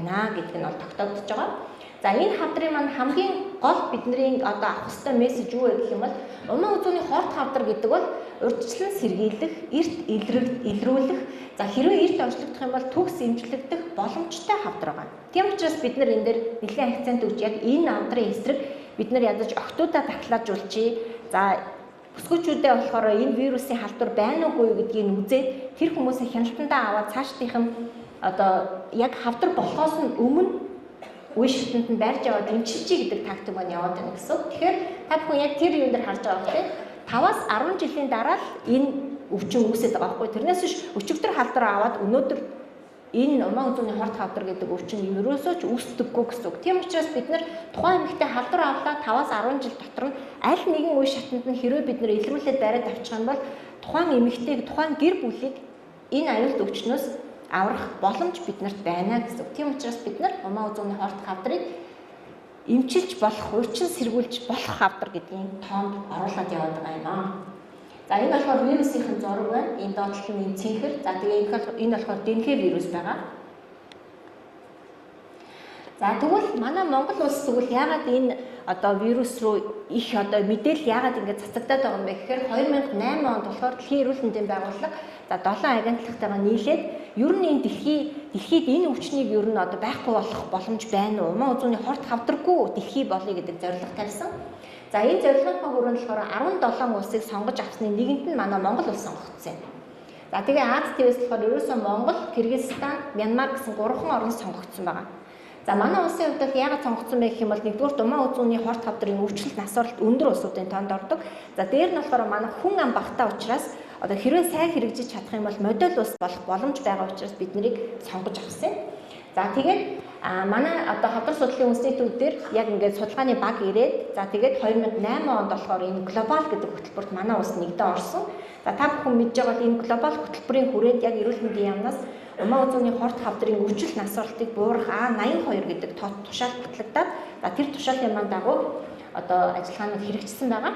байна гэдг нь бол тогтоогдож байгаа. За энэ хавдрын маань хамгийн гол бидний одоо авах ёстой мессеж юу вэ гэх юм бол уман үзүүний хорт хавдар гэдэг бол урьдчилан сэргийлэх, эрт илрүүлэх, за хэрвээ эрт онцлогдох юм бол төгс эмчлэгдэх боломжтой хавдар байгаа. Тийм учраас бид нар энэ дээр нэлээд акцент өгч яг энэ хавдрын эсрэг бид нар ядаж охтуудаа татлаажуулчих. За бүсгүйчүүдээ болохоор энэ вирусын халдвар байна уугүй гэдгийг үзээд тэр хүмүүсийн хяналтандаа аваад цаашдынхан одоо яг хавдар болохоос нь өмнө үе шатнд нь барьж аваад эмчилжээ гэдэг тактик маань яваад байна гэсэн. Тэгэхээр та бүхэн яг тэр юм дээр харж байгаа хэрэг 5-аас 10 жилийн дараа л энэ өвчин үүсээд байгаа байхгүй. Тэрнээс биш өчигдөр халдвар аваад өнөөдөр энэ уман үзүүний хорт хавдар гэдэг өвчин ерөөсөө ч үүсдэггүй гэсэн үг. Тийм учраас бид нар тухайн эмэгтэй халдвар авлаа 5-аас 10 жил дотор нь аль нэгэн үе шатнд нь хэрвээ бид нар илрүүлээд бариад авчих юм бол тухайн эмэгтэйг, тухайн гэр бүлийг энэ аюулт өвчнөөс аврах боломж биднэрт байна гэсэн. Тийм учраас бид нар уман үзүүний хорт хавдрыг эмчилж болох, урьдчилан сэргүүлж болох хавдар гэдгийг тоонд оруулаад яваад байгаа юм аа. За энэ болохоор вирусын зураг байна. Энэ доотлол нь энэ цэнхэр. За тэгээ энэ болохоор дэнхэ вирус байгаа. За тэгвэл манай Монгол улс тэгвэл яагаад энэ одоо вирус руу их одоо мэдээлэл яагаад ингэж цацагдаад байгаа юм бэ гэхээр 2008 онд болохоор Дэлхийн эрүүл мэндийн байгууллага за 7 агентлагтайгаа нийлээд ер нь энэ дэлхийд энэ өвчнийг ер нь одоо байхгүй болох боломж байна уу? Уман үзүүний хорт хавдаргүй дэлхий болъё гэдэг зорилго тавьсан. За энэ зорилгын хүрээнд болохоор 17 улсыг сонгож авсны нэгэнт нь манай Монгол улс сонгогдсон юм. За тэгээ Аз твээс болохоор ерөөсөө Монгол, Кыргызстан, Мянмар гэсэн 3 орн сонгогдсон байгаа. За манай улсын хувьд яагаад сонгогдсон бэ гэх юм бол нэгдүгээр уман үзүүний хорт хавдрын өвчлөлт насваралт өндөр улсуудын тоонд ордог. За дээр нь болохоор манай хүн ам багтаа учраас одоо хэрвээ сайн хэрэгжиж чадах юм бол модель улс болох боломж байгаа учраас бид нарыг сонгож авсан юм. За тэгээд манай одоо хавдар судлалын үндэсний төвдөр яг ингээд судалгааны баг ирээд за тэгээд 2008 онд болохоор энэ глобал гэдэг хөтөлбөрт манай улс нэгдэн орсон. За та бүхэн мэдж байгаа бол энэ глобал хөтөлбөрийн хүрээнд яг эрүүл мэндийн яамнаас уман үзүүний хорт хавдрын өвчлөлт насваралтыг буурах А82 гэдэг тушаал батлагдаад за тэр тушаалын маань дагуу одоо ажиллагаанууд хэрэгжсэн байгаа.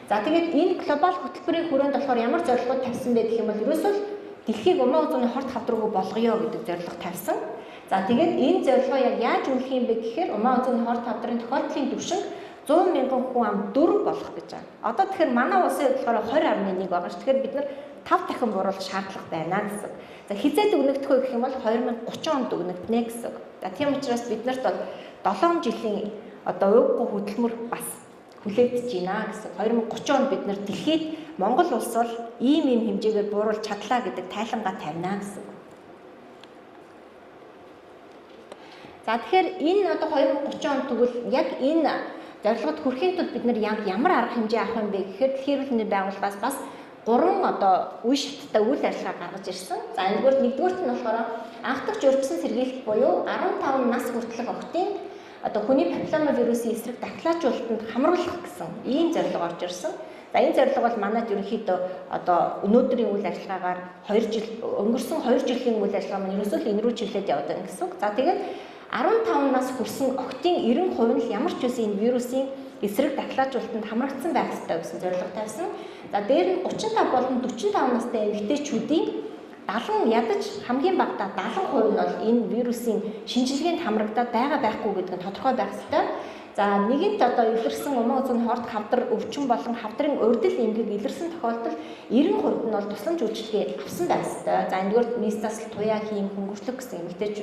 За тэгээд энэ глобал хөтөлбөрийн хүрээнд болохоор ямар зорилгууд тавьсан бэ гэх юм бол ерөөсөө дэлхийг уман үзүүний хорт хавдруугүй болгоё гэдэг зорилго тавьсан. За тэгээд энэ зорилгоо яг яаж үнэлэх юм бэ гэхээр уман үзүүний хорт хавдрын тохиолдлын түвшинг 100 мянган хүн ам 4 болох гэж байна. Одоо тэгэхээр манай улсын болохоор 20.1 байгаа ш. Тэгэхээр бид нар 5 дахин буруулах шаардлага байна гэсэн. За хизээд өгнөгдөх вэ гэх юм бол 2030 онд өгнөгднэ гэсэн. За тийм учраас биднэрт бол 7 жилийн одоо уйггүй хөдөлмөр бас хүлээгдэж байна гэсэн. 2030 онд бид нар дэлхийд Монгол улс бол ийм хэмжээгээр бууруулж чадлаа гэдэг тайлангаа тавина гэсэн. За тэгэхээр энэ одоо 2030 онд тэгвэл яг энэ зорилгод хүрэхийн тулд бид нар ямар арга хэмжээ авах юм бэ гэхээр Дэлхийн эрүүл мэндийн байгууллагаас бас 3 одоо үе шаттай үйл ажиллагаа гаргаж ирсэн. За нэгдүгээрт нь болохоор анхдагч урьдчилан сэргийлэлт буюу 15 нас хүртэлх охтын одоо хүний папиллома вирусын эсрэг дахлаажуулалтанд хамруулах гэсэн ийм зорилго орж ирсэн. За энэ зорилго бол манайд ерөнхийдөө одоо өнөөдрийн үйл ажиллагаагаар өнгөрсөн 2 жилийн үйл ажиллагаа маань ерөөсөө л энэ рүү чиглээд яваад байна гэсэн. За тэгээд 15 нас хүрсэн охтын 90% нь ямар ч үсэн энэ вирусын эсрэг дахлаажуулалтанд хамрагдсан байх ёстой гэсэн зорилго тавьсан. За дээр нь 35 болон 45 настай эмэгтэйчүүдийн 70 ядаж хамгийн багадаа 70% нь бол энэ вирусын шинжилгээнд хамрагдаад байгаа байхгүй гэдэг нь тодорхой байх ёстой. За нэгэнт одоо илэрсэн уман үзүүний хорт хавдар өвчин болон хавдрын урдил эмгэг илэрсэн тохиолдолд 90% нь бол тусламж үйлчилгээ авсан байх ёстой. За эндгээр нийс засал туяа хийм хөнгөрчлөх гэсэн эмэгтэйч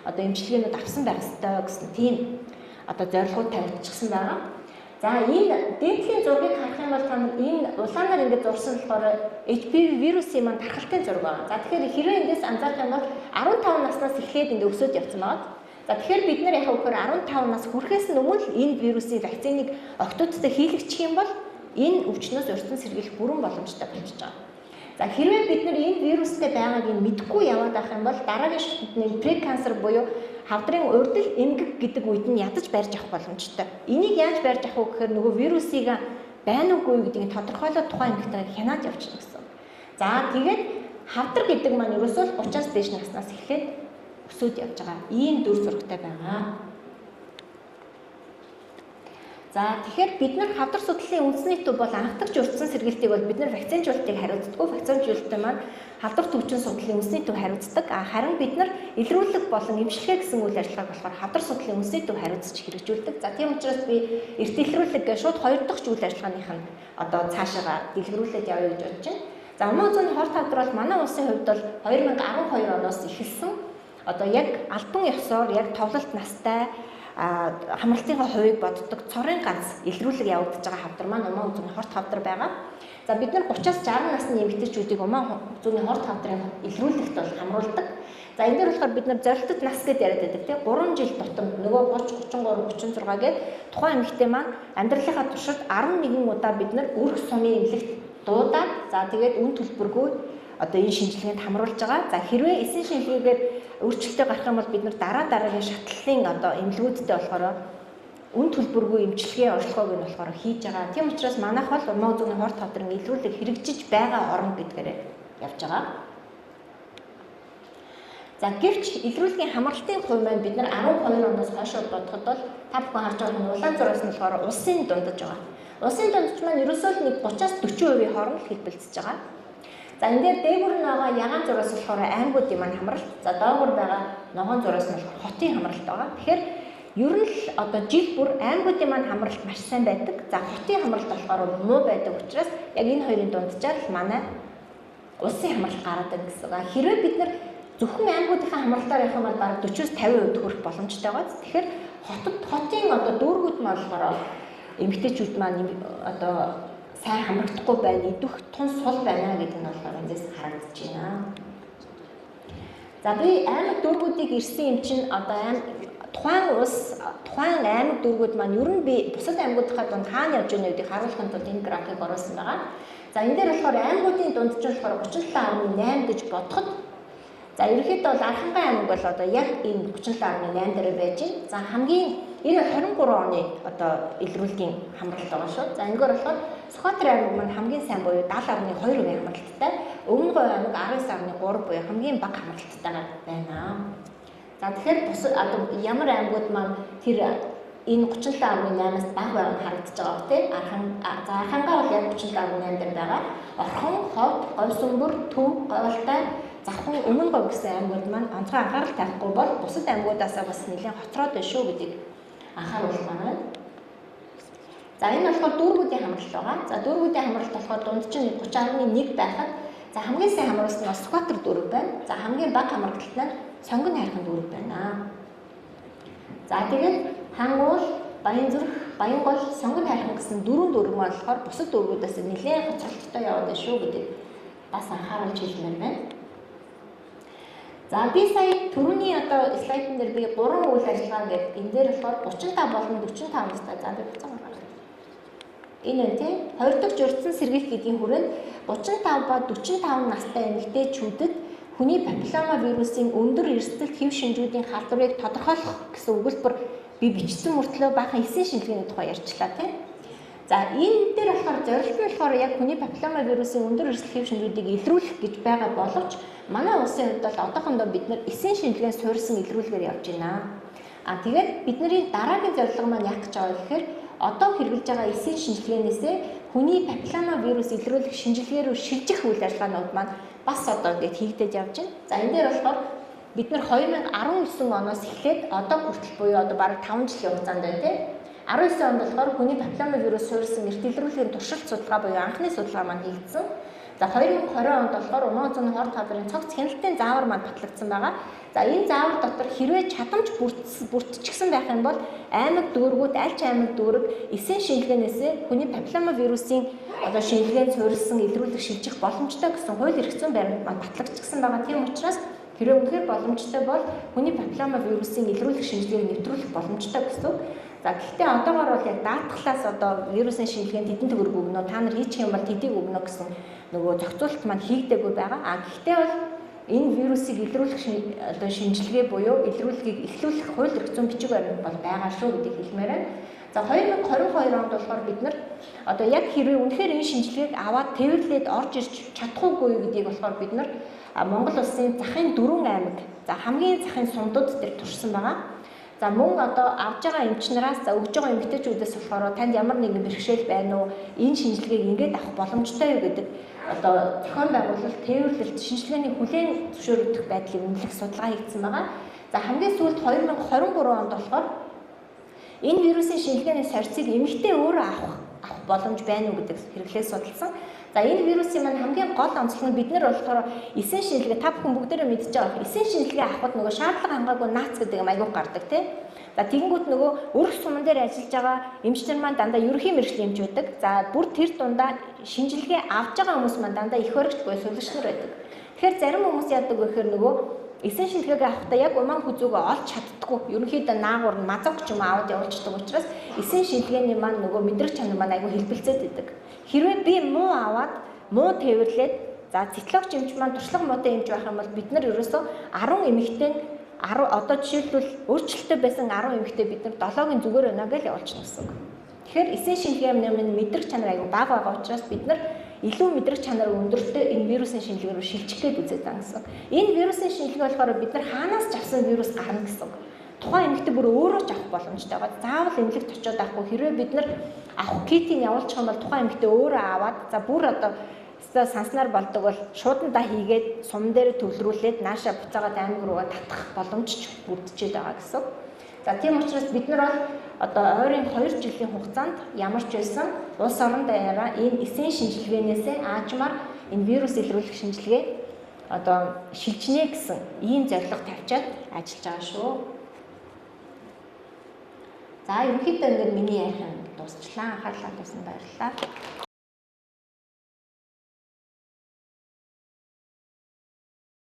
одоо эмчилгээнүүд авсан байх ёстой гэсэн тийм одоо зорилгууд тавигдчихсан байгаа. За энэ дээдлийн зургийг харах юм бол та энэ улаанаар ингээд зурсан болохоор HPV вирусын маань тархалтын зураг байна. За тэгэхээр хэрвээ эндээс анзаарах юм бол 15 наснаас эхлээд ингээд өсөж явсан байгаа. За тэгэхээр бид нар яг үхээр 15 нас хүрэхээс нь өмнө энэ вирусын вакциныг октоодтой хийлгэх юм бол энэ өвчнөөс урьдчилан сэргийлэх бүрэн боломжтой болчихж байгаа. За хэрвээ бид нар энэ вирустэй байгааг мэдэхгүй яваад байх юм бол дараагийн шатны преканцер буюу хавдрын урдил эмгэг гэдэг үед нь ядаж барьж авах боломжтой. Энийг яаж барьж авах вэ гэхээр нөгөө вирусыг байна уугүй гэдгийг тодорхойлоод тухайн эмэгтэйг хянаад явуулчихна гэсэн. За тэгээд хавдар гэдэг маань ерөөсөө 30-аас дээш наснаас эхлээд өсөж явж байгаа. Ийм дүр зурагтай байгаа. За тэгэхээр бид нар хавдар судлалын үндэсний төв бол анхдагч урьдчилан сэргийлтийг бол бид нар вакцинжуулалтыг хариуцдаг. Вакцинжуулалтын маань хавдар төвчин судлалын үндэсний төв хариуцдаг. Харин бид нар илрүүлэг болон эмчилгээ гэсэн үйл ажиллагааг болохоор хавдар судлалын үндэсний төв хариуцж хэрэгжүүлдэг. За тийм учраас би эрт илрүүлэг гэж шууд 2 дахь үйл ажиллагааных нь одоо цаашаа дэлгэрүүлээд явъя гэж бодож байна. За Умаа үзүүн хорт хавдар бол манай улсын хувьд бол 2012 оноос эхэлсэн. Одоо яг албан ёсоор яг товлолт настай хамралтынхаа хувийг боддог цорын ганц илрүүлэг явагдаж байгаа хавдар маань Умаа үзүүний хорт хавдар байгаа. За бид нар 30-аас 60 насны эмэгтэйчүүдийг Умаа үзүүний хорт хавдрын илрүүлэгт бол хамруулдаг. За энэ дээр болохоор бид нар зорилттой нас гэдээ яриад байдаг тийм 3 жил тутамд нөгөө 30, 33, 36 гээд тухайн эмэгтэй маань амьдралынхаа туршид 11 удаа бид нар өрх сумын эмнэлэгт дуудаад за тэгээд үн төлбөргүй одоо энэ шинжилгээнд хамруулж байгаа. За хэрвээ эсийн шинжилгээгээр өөрчлөлтөө гарах юм бол бид нар дараагийн шатлалын одоо эмнэлгүүдтэй болохоор үн төлбөргүй эмчилгээ орлогоог нь болохоор хийж байгаа. Тийм учраас манайх бол Умаа үзүүний хорт хавдрын илрүүлэг хэрэгжиж байгаа орн гэдгээр явж байгаа. За гэвч илрүүлгийн хамралтын хувь маань бид нар 12 оноос хойш бодоход бол та бүхэн харж байгаа нь Улаанзуураас нь болохоор улсын дундаж байгаа. Улсын дундаж маань ерөөсөө л нэг 30-аас 40% хооронд хэлбэлцэж байгаа. За энэ дээр дээгүүр нь байгаа ягаан зураас болохоор аймагуудын маань хамралт, за доогуур байгаа ногоон зураас нь болохоор хотын хамралт байгаа. Тэгэхээр ер нь л одоо жил бүр аймагуудын маань хамралт маш сайн байдаг. За хотын хамралт болохоор муу байдаг учраас яг энэ хоёрын дунджаар л манай улсын хамралт гараад байна гэсэн үг. Хэрвээ бид нар зөвхөн аймагуудынхаа хамралтаар явах юм бол бараг 40-50% хүрэх боломжтой байгаа. Тэгэхээр хотын одоо дүүргүүд маань болохоор эмэгтэйчүүд маань одоо сайн хамрагдахгүй байна, идэх тун сул байна гэдэг нь болохоор эндээс харагдаж байна. За би аймаг дүүргүүдийг ирсэн юм чинь одоо тухайн аймаг дүүргүүд маань ер нь би бусад аймагуудынхаа дунд хаана явж байгааг гэдгийг харуулахын тулд энэ график оруулсан байгаа. За энэ дээр болохоор аймагуудын дунд ч болохоор 37.8 гэж бодоход за ерөнхийдөө бол Архангай аймаг бол одоо яг энэ 37.8 дээр байж байна. За хамгийн энэ 23 оны одоо илрүүлгийн хамралт байгаа шүү. За энэгээр болохоор Сүхбаатар аймаг маань хамгийн сайн буюу 70.2% хамралттай, Өмнөг аймаг 19.3 буюу хамгийн бага хамралттай байна. За тэгэхээр бусад одоо ямар аймагуд маань тэр энэ 37.8-аас бага байгааг харагдаж байгаа тийм. Архангай бол яг 37.8 дээр байгаа. Орхон, Ховд, Говьсүмбэр, Төв, Говьалтай, Завхан, Өмнөг Говь гэсэн аймагуд маань онцгой анхаарал тавихгүй бол бусад аймагуудаасаа бас нэлээд хоцроод байна шүү гэдгийг анхааруулах байна. За энэ болохоор дүүргүүдийн хамралт байгаа. За дүүргүүдийн хамралт болохоор дунд чинь 30.1 байхад за хамгийн сайн хамруулсан нь Сүхбаатар дүүрэг байна. За хамгийн бага хамралт нь Сонгон хайрхан дүүрэг байна. За тэгээд Хангуул, Баянзүрх, Баянгол, Сонгон хайрхан гэсэн 4 дүүрэг маань болохоор бусад дүүргүүдээс нэлээд хоцролттой яваад байна шүү гэдгийг бас анхааруулж хэлмээр байна. За би сая түрүүний одоо слайдн дээр би 3 үйл ажиллагаа гэдэг энэ дээр болохоор 35 болон 45 настай за би буцаан гаргах. Энэ тийм 2 дахь журдсан сэргийлт гэдгийн хүрээнд 35 ба 45 настай эмэгтэйчүүдэд хүний папиллома вирусын өндөр эрсдэлт хэв шинжүүдийн халдварыг тодорхойлох гэсэн өгүүлбэр би бичсэн мөртлөө баахан эсийн шинжилгээний тухай ярьчлаа тийм. За энэ дээр болохоор зорилт нь болохоор яг хүний папиллома вирусын өндөр эрсдэл хэв шинжүүдийг илрүүлэх гэж байгаа боловч манай улсын хувьд бол одоохондоо бид нар эсийн шинжилгээнд суурьсан илрүүлгээр явж байна. Тэгээд бидний дараагийн зорилго маань яах гэж байгаа гэхээр одоо хэрэгжилж байгаа эсийн шинжилгээнээсээ хүний папиллома вирус илрүүлэх шинжилгээ рүү шилжих үйл ажиллагаанууд маань бас одоо ингээд хийгдэж явж байна. За энэ дээр болохоор бид нар 2019 оноос эхлээд одоо хүртэл буюу одоо бараг 5 жилийн хугацаанд байна тийм. 19 онд болохоор хүний папиллома вирус суурьсан эрт илрүүлэхийн туршилт судалгаа буюу анхны судалгаа маань хийгдсэн. За 2020 онд болохоор Умаа үзүүний хорт хавдрын цогц хяналтын заавар маань батлагдсан байгаа. За энэ заавар дотор хэрвээ чадамж бүрдчихсэн байх юм бол аймаг дүүргүүд аль ч аймаг дүүрэг эсийн шинжилгээнээсээ хүний папиллома вирусын одоо шинжилгээнд суурилсан илрүүлэх шилжих боломжтой гэсэн хууль эрх зүйн баримт маань батлагдчихсан байгаа. Тийм учраас хэрвээ үнэхээр боломжтой бол хүний папиллома вирусын илрүүлэх шинжилгээг нэвтрүүлэх боломжтой гэсэн үг. За гэхдээ одоогоор бол яг даатгалаас одоо вирусын шинжилгээнд хэдэн төгрөг өгнө, та нар хийчих юм бол тэдийг өгнө гэсэн нөгөө зохицуулалт маань хийгдээгүй байгаа. Гэхдээ бол энэ вирусыг илрүүлэх одоо шинжилгээ буюу илрүүлэхийг эхлүүлэх хууль эрх зүйн бичиг баримт бол байгаа шүү гэдгийг хэлмээр байна. За 2022 онд болохоор бид нар одоо яг хэрвээ үнэхээр энэ шинжилгээг аваад тээвэрлээд орж ирж чадахгүй гэдгийг болохоор бид нар Монгол улсын захын 4 аймаг за хамгийн захын сумдууд дээр туршсан байгаа. За мөн одоо авж байгаа эмчнараас за өгж байгаа эмэгтэйчүүдээс болохоор танд ямар нэгэн бэрхшээл байна уу? Энэ шинжилгээг ингээд авах боломжтой юу гэдэг одоо зохион байгуулалт, тээвэрлэлт, шинжилгээний хүлээн зөвшөөрөгдөх байдлыг үнэлэх судалгаа хийгдсэн байгаа. За хамгийн сүүлд 2023 онд болохоор энэ вирусын шинжилгээний сорьцыг эмэгтэй өөрөө авах боломж байна уу гэдэг хэрэглээс судалсан. За энэ вирусын маань хамгийн гол онцлог нь бид нар болохоор эсэн шинжилгээ та бүхэн бүгдээрээ мэдж байгаа. Эсэн шинжилгээ авахд нөгөө шаардлага хангаагүй наац гэдэг юм аягүй гардаг тий. За тэгэнгүүт нөгөө өрх суман дээр ажиллаж байгаа эмчнэр маань дандаа ерөнхий мэргэжлийн эмч байдаг. За бүр тэр дундаа шинжилгээ авж байгаа хүмүүс маань дандаа их баригч буюу сувлагч нар байдаг. Тэгэхээр зарим хүмүүс яадаг вэ гэхээр нөгөө эсэн шинжилгээг авахдаа яг уман хүзүүгөө олж чаддаггүй. Ерөнхийдөө наагур нь мазок ч юм аваад явуулчихдаг учраас эсэн шинжилгээний маань нөгөө мэдрэг чанар маань аягүй хэлбэлцээд байдаг. Хэрвээ би муу аваад муу тээвэрлээд за цитологч эмч маань туршлага муутай эмч байх юм бол бид нар ерөөсөө 10 эмэгтэй 10 одоо жишээлбэл өөрчлөлттэй байсан 10 эмэгтэй бид нар 7-гийн зүгээр байна гэж явуулчихна гэсэн үг. Тэгэхээр эсэн шинжилгээний мэдрэг чанар аягүй бага байгаа учраас бид нар илүү мэдрэг чанар өндөртэй энэ вирусын шинжилгээ рүү шилжих гээд үзээд байгаа гэсэн. Энэ вирусын шинжилгээ болохоор бид нар хаанаас ч авсан вирус гарна гэсэн. Тухайн эмэгтэй бүр өөрөө ч авах боломжтой байгаа. Заавал эмнэлэгт очиод авахгүй. Хэрвээ бид нар авах китийг явуулчих юм бол тухайн эмэгтэй өөрөө аваад за бүр одоо санснаар болдог бол шуудандаа хийгээд сум дээр төвлөрүүлээд нааша буцаагаад аймаг руугаа татах боломж ч бүрдчихэд байгаа гэсэн. За тийм учраас бид нар бол одоо ойрын 2 жилийн хугацаанд ямар ч байсан улс орон даяараа энэ эсэн шинжилгээнээс аажмаар энэ вирус илрүүлэх шинжилгээ одоо шилжнэ гэсэн ийм зорилго тавьчаад ажиллаж байгаа шүү. За ерөнхийдөө ингээд миний ярих нь дуусчлаа. Анхаарлаа тавьсан баярлалаа.